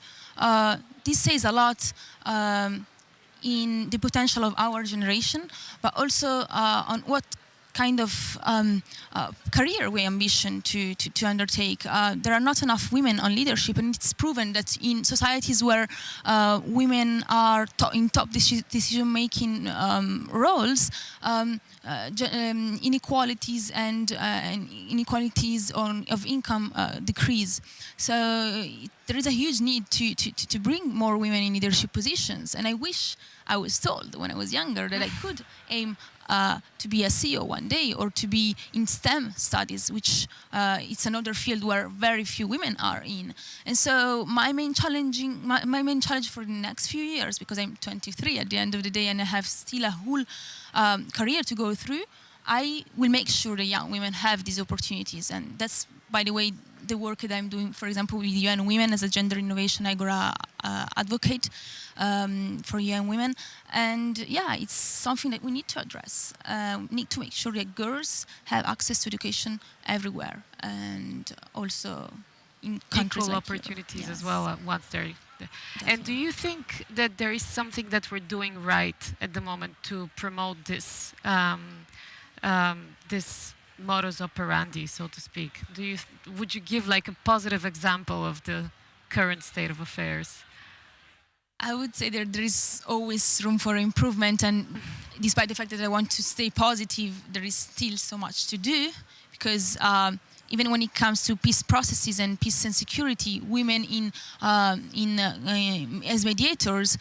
this says a lot in the potential of our generation, but also on what kind of career we ambition to undertake. There are not enough women on leadership, and it's proven that in societies where women are in top decision-making roles, inequalities and inequalities of income decrease. So there is a huge need to bring more women in leadership positions, and I wish I was told when I was younger that I could aim to be a CEO one day, or to be in STEM studies, which it's another field where very few women are in. And so my main challenge for the next few years, because I'm 23 at the end of the day and I have still a whole career to go through, I will make sure that young women have these opportunities. And that's, by the way, the work that I'm doing, for example, with UN Women as a gender innovation Agora advocate for UN women. And it's something that we need to address. We need to make sure that girls have access to education everywhere, and also in countries equal like opportunities Europe. as well once they're there. And do you think that there is something that we're doing right at the moment to promote this modus operandi, so to speak? Would you give like a positive example of the current state of affairs? I would say that there is always room for improvement, and despite the fact that I want to stay positive, there is still so much to do, because even when it comes to peace processes and peace and security, women as mediators,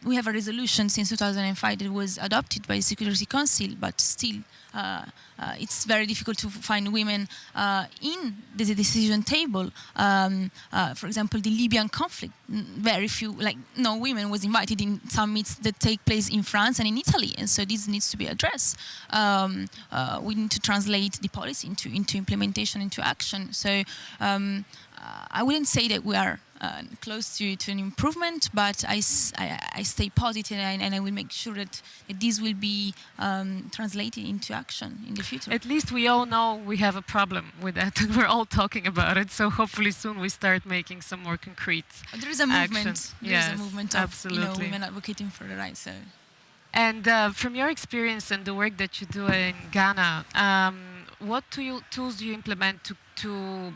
we have a resolution since 2005 that was adopted by the Security Council, but still it's very difficult to find women in the decision table. For example, the Libyan conflict, very few, like no women was invited in summits that take place in France and in Italy, and so this needs to be addressed. We need to translate the policy into implementation, into action. So I wouldn't say that we are close to an improvement, but I stay positive, and I will make sure that this will be translated into action in the future. At least we all know we have a problem with that, and we're all talking about it. So hopefully soon we start making some more concrete There is a movement. actions. There is a movement of absolutely. women advocating for the rights. So. And from your experience and the work that you do in Ghana, what tools do you implement to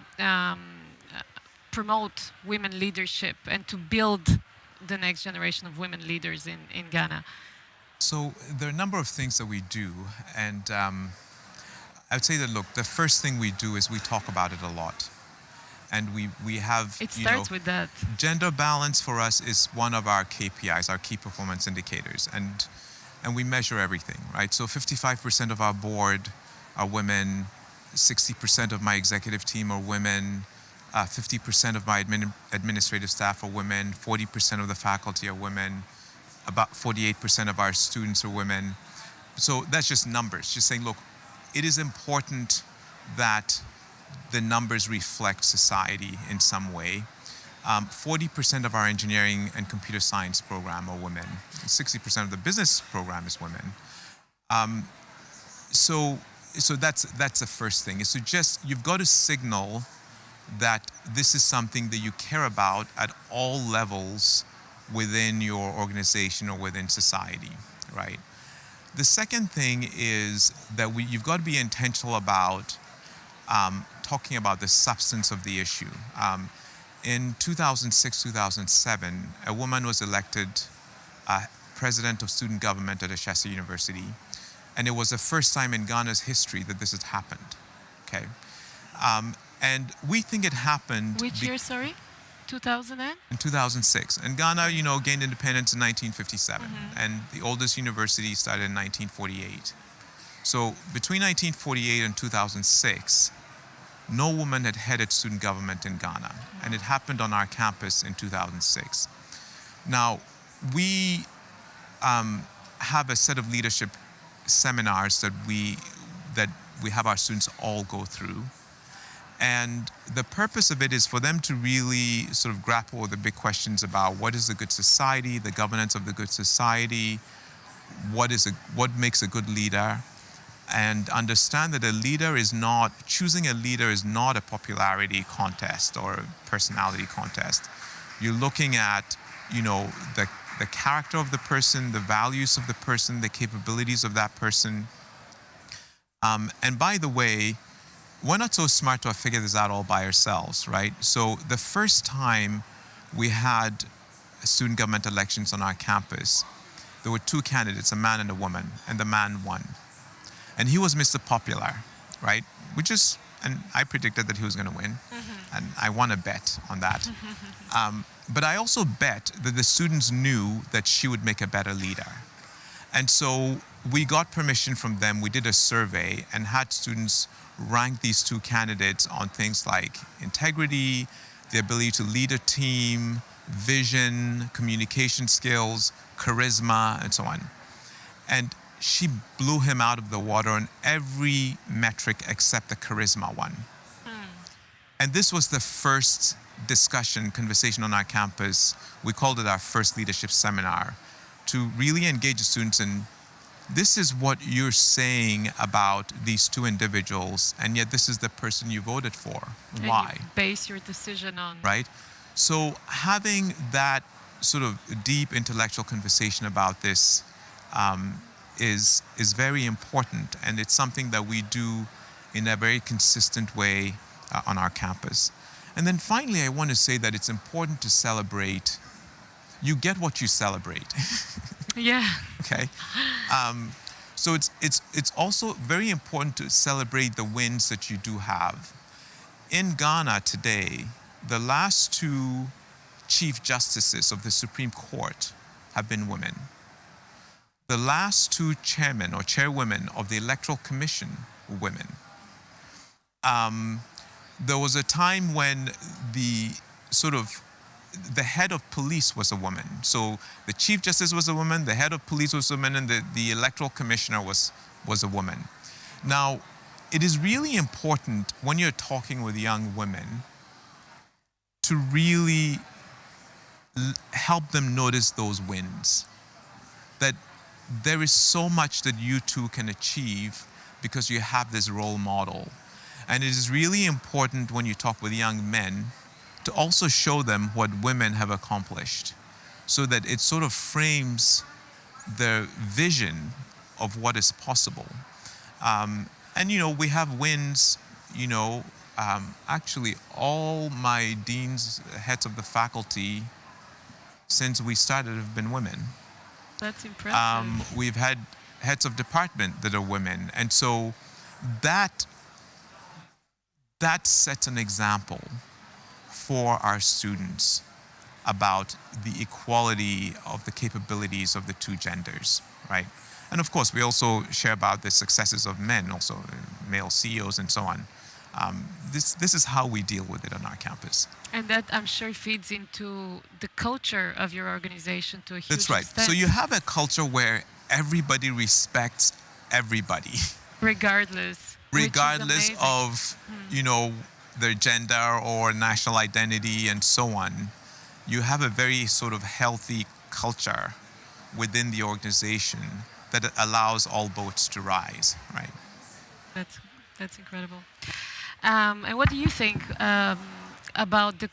promote women leadership and to build the next generation of women leaders in Ghana? So there are a number of things that we do, and I would say that, look, the first thing we do is we talk about it a lot. And we have, it starts with that. Gender balance for us is one of our KPIs, our key performance indicators, and we measure everything, right? So 55% of our board are women, 60% of my executive team are women, 50% of my administrative staff are women, 40% of the faculty are women, about 48% of our students are women. So that's just numbers, just saying, look, it is important that the numbers reflect society in some way. 40% of our engineering and computer science program are women. 60% of the business program is women. So that's the first thing. Is to just, you've got to signal that this is something that you care about at all levels within your organization or within society, right? The second thing is that you've got to be intentional about talking about the substance of the issue. In 2006, 2007, a woman was elected president of student government at Ashesi University, and it was the first time in Ghana's history that this had happened, okay? And we think it happened... Which year, sorry? 2000 and? In 2006. And Ghana, gained independence in 1957. And the oldest university started in 1948. So between 1948 and 2006, no woman had headed student government in Ghana. And it happened on our campus in 2006. Now, we have a set of leadership seminars that we have our students all go through. And the purpose of it is for them to really sort of grapple with the big questions about what is a good society, the governance of the good society, what makes a good leader, and understand that choosing a leader is not a popularity contest or a personality contest. You're looking at, the character of the person, the values of the person, the capabilities of that person. And by the way, we're not so smart to have figured this out all by ourselves, right? So the first time we had student government elections on our campus, there were two candidates, a man and a woman, and the man won. And he was Mr. Popular, right? And I predicted that he was going to win, and I won a bet on that. But I also bet that the students knew that she would make a better leader. And so we got permission from them. We did a survey and had students rank these two candidates on things like integrity, the ability to lead a team, vision, communication skills, charisma, and so on. And she blew him out of the water on every metric except the charisma one. And this was the first conversation on our campus. We called it our first leadership seminar, to really engage the students in, this is what you're saying about these two individuals, and yet this is the person you voted for. And why? you base your decision on. Right? So having that sort of deep intellectual conversation about this is very important, and it's something that we do in a very consistent way on our campus. And then finally, I want to say that it's important to celebrate. You get what you celebrate. Yeah. Okay. So it's also very important to celebrate the wins that you do have. In Ghana today, the last two Chief Justices of the Supreme Court have been women. The last two chairmen or chairwomen of the Electoral Commission were women. There was a time when the head of police was a woman. So the Chief Justice was a woman, the head of police was a woman, and the Electoral Commissioner was a woman. Now, it is really important when you're talking with young women to really help them notice those wins. That there is so much that you two can achieve because you have this role model. And it is really important when you talk with young men to also show them what women have accomplished, so that it sort of frames their vision of what is possible. And we have wins, actually all my deans, heads of the faculty, since we started have been women. That's impressive. We've had heads of department that are women. And so that sets an example for our students about the equality of the capabilities of the two genders, right? And of course, we also share about the successes of men, also male CEOs and so on. This is how we deal with it on our campus. And that, I'm sure, feeds into the culture of your organization to a huge That's right. extent. So you have a culture where everybody respects everybody. Regardless. Regardless of, their gender or national identity and so on. You have a very sort of healthy culture within the organization that allows all boats to rise, right? That's incredible. And what do you think about the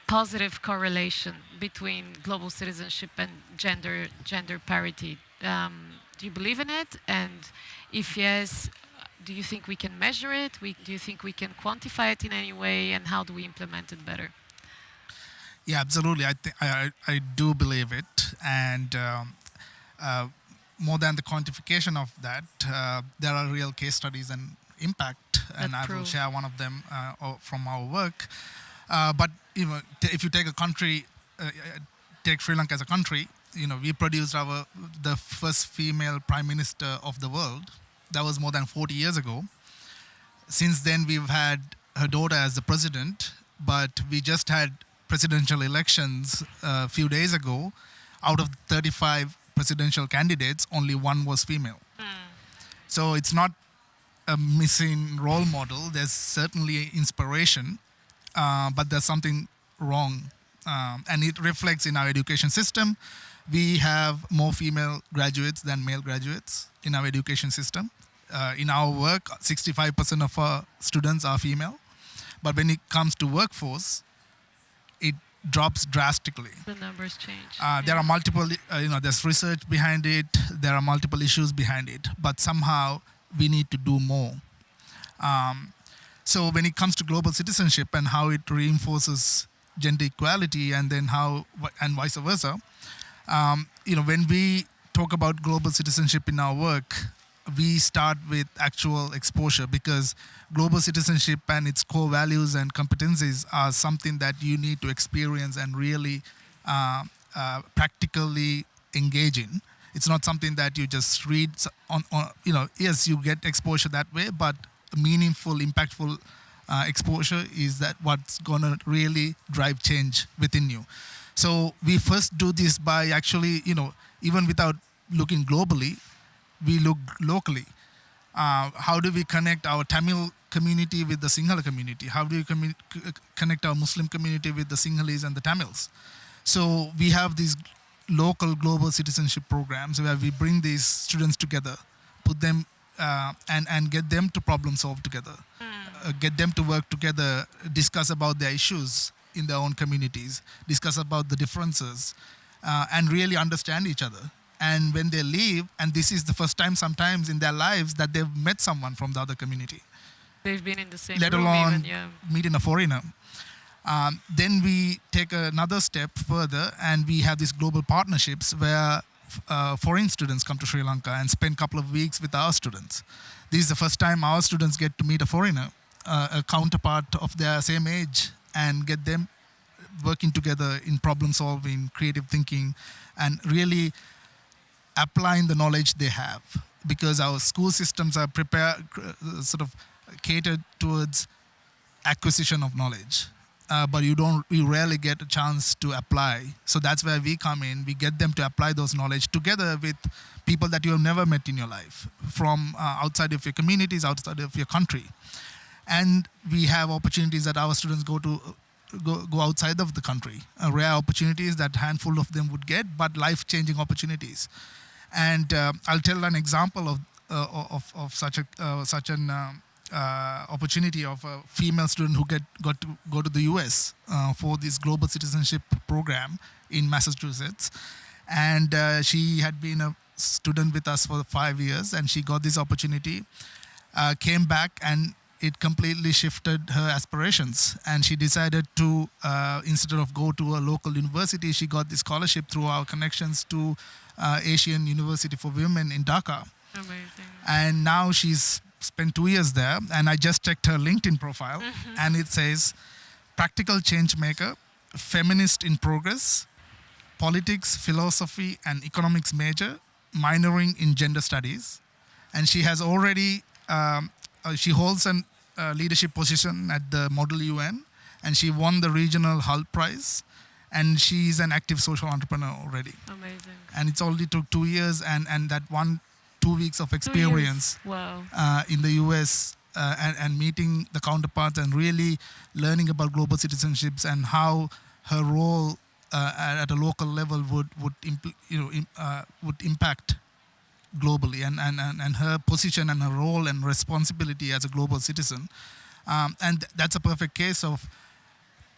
positive correlation between global citizenship and gender parity? Do you believe in it? And if yes, do you think we can measure it? Do you think we can quantify it in any way? And how do we implement it better? Yeah, absolutely. I do believe it. And more than the quantification of that, there are real case studies and impact, and I will share one of them from our work. But if you take a country, take Sri Lanka as a country, we produced the first female prime minister of the world. That was more than 40 years ago. Since then, we've had her daughter as the president, but we just had presidential elections a few days ago. Out of 35 presidential candidates, only one was female. So it's not a missing role model. There's certainly inspiration, but there's something wrong. And it reflects in our education system. We have more female graduates than male graduates in our education system. In our work, 65% of our students are female. But when it comes to workforce, it drops drastically. The numbers change. There are multiple, there's research behind it. There are multiple issues behind it. But somehow we need to do more. So when it comes to global citizenship and how it reinforces gender equality, and then and vice versa, when we talk about global citizenship in our work, we start with actual exposure, because global citizenship and its core values and competencies are something that you need to experience and really practically engage in. It's not something that you just read on. Yes, you get exposure that way, but meaningful, impactful exposure is that what's going to really drive change within you. So we first do this by actually, even without looking globally, we look locally. How do we connect our Tamil community with the Sinhala community? How do we connect our Muslim community with the Sinhalese and the Tamils? So we have these local global citizenship programs where we bring these students together, put them and get them to problem solve together, get them to work together, discuss about their issues in their own communities, discuss about the differences, and really understand each other. And when they leave, and this is the first time sometimes in their lives that they've met someone from the other community, They've been in the same let room alone even, yeah. meeting a foreigner. Then we take another step further, and we have these global partnerships where foreign students come to Sri Lanka and spend a couple of weeks with our students. This is the first time our students get to meet a foreigner, a counterpart of their same age, and get them working together in problem solving, creative thinking, and really applying the knowledge they have. Because our school systems are sort of catered towards acquisition of knowledge, but you rarely get a chance to apply. So that's where we come in. We get them to apply those knowledge together with people that you have never met in your life, from outside of your communities, outside of your country. And we have opportunities that our students go outside of the country, rare opportunities that handful of them would get, but life-changing opportunities. And I'll tell an example of such an opportunity of a female student who got to go to the US for this global citizenship program in Massachusetts. And she had been a student with us for 5 years, and she got this opportunity, came back, and it completely shifted her aspirations. And she decided to, instead of go to a local university, she got this scholarship through our connections to Asian University for Women in Dhaka. Amazing. And now she's spent 2 years there, and I just checked her LinkedIn profile, and it says practical change maker, feminist in progress, politics, philosophy, and economics major, minoring in gender studies. And she has already, she holds a leadership position at the Model UN, and she won the regional HAL prize, and she's an active social entrepreneur already. Amazing. And it's only took 2 years, and that 2 weeks of 2 experience years. Wow. in the US, and meeting the counterparts and really learning about global citizenships and how her role at a local level would impact globally, and her position and her role and responsibility as a global citizen. And that's a perfect case of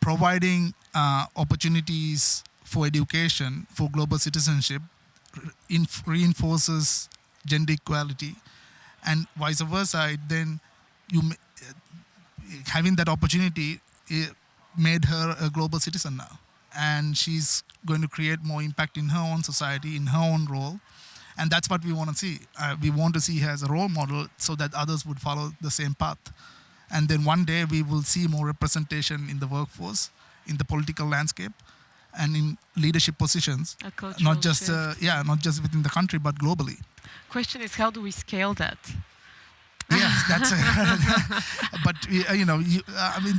providing opportunities for education for global citizenship reinforces gender equality, and vice versa. Then having that opportunity, it made her a global citizen now, and she's going to create more impact in her own society, in her own role. And that's what we want to see. We want to see her as a role model so that others would follow the same path. And then one day we will see more representation in the workforce, in the political landscape, and in leadership positions. A cultural Not just shift. not just within the country, but globally. Question is, how do we scale that? Yes, that's but I mean,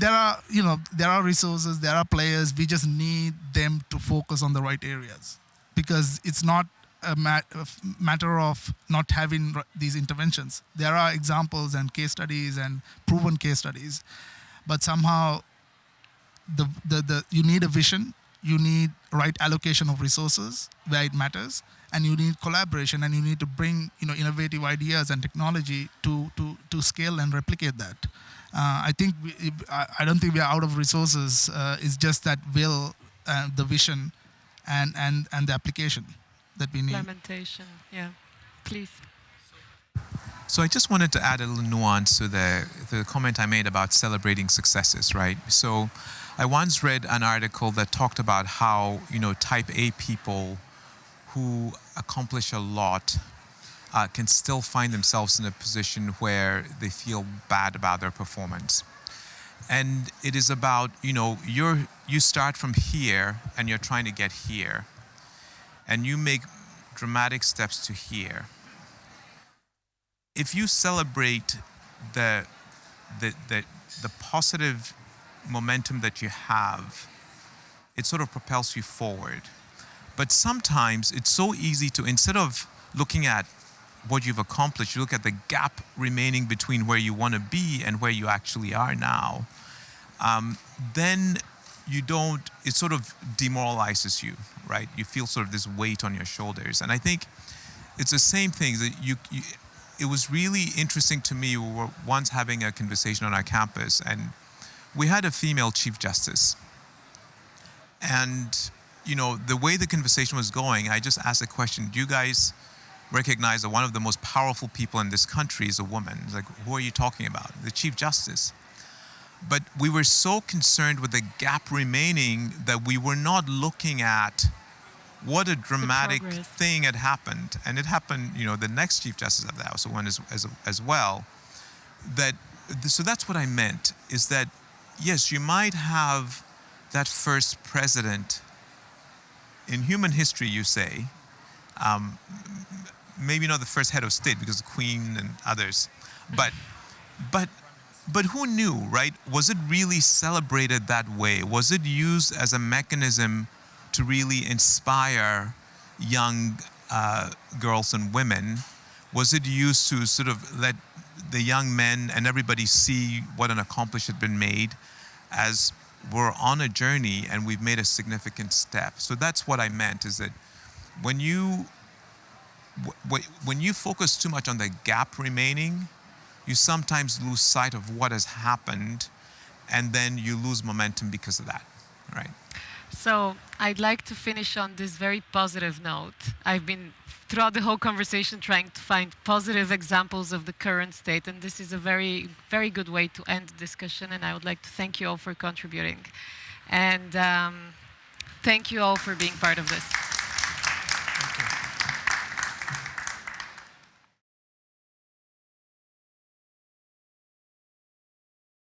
there are resources, there are players. We just need them to focus on the right areas, because it's not a matter of not having these interventions. There are examples and case studies and proven case studies, but somehow you need a vision, you need right allocation of resources where it matters, and you need collaboration, and you need to bring innovative ideas and technology to scale and replicate that. I don't think we are out of resources. It's just that will, the vision, and the application that we need. Implementation, yeah. Please. So I just wanted to add a little nuance to the comment I made about celebrating successes, right? So I once read an article that talked about how, type A people who accomplish a lot can still find themselves in a position where they feel bad about their performance. And it is about, you start from here and you're trying to get here, and you make dramatic steps to here. If you celebrate the positive momentum that you have, it sort of propels you forward. But sometimes it's so easy to, instead of looking at what you've accomplished, you look at the gap remaining between where you want to be and where you actually are now. Then it sort of demoralizes you, right? You feel sort of this weight on your shoulders. And I think it's the same thing that it was really interesting to me. We were once having a conversation on our campus, and we had a female chief justice. And, the way the conversation was going, I just asked a question, do you guys recognize that one of the most powerful people in this country is a woman. It's like, who are you talking about? The Chief Justice. But we were so concerned with the gap remaining that we were not looking at what a dramatic thing had happened. And it happened, the next Chief Justice of the House, one as well. So that's what I meant, is that, yes, you might have that first president in human history, you say, maybe not the first head of state because the Queen and others, but who knew, right? Was it really celebrated that way? Was it used as a mechanism to really inspire young girls and women? Was it used to sort of let the young men and everybody see what an accomplishment had been made as we're on a journey and we've made a significant step? So that's what I meant, is that when you focus too much on the gap remaining, you sometimes lose sight of what has happened, and then you lose momentum because of that, right? So I'd like to finish on this very positive note. I've been, throughout the whole conversation, trying to find positive examples of the current state, and this is a very, very good way to end the discussion, and I would like to thank you all for contributing. And thank you all for being part of this.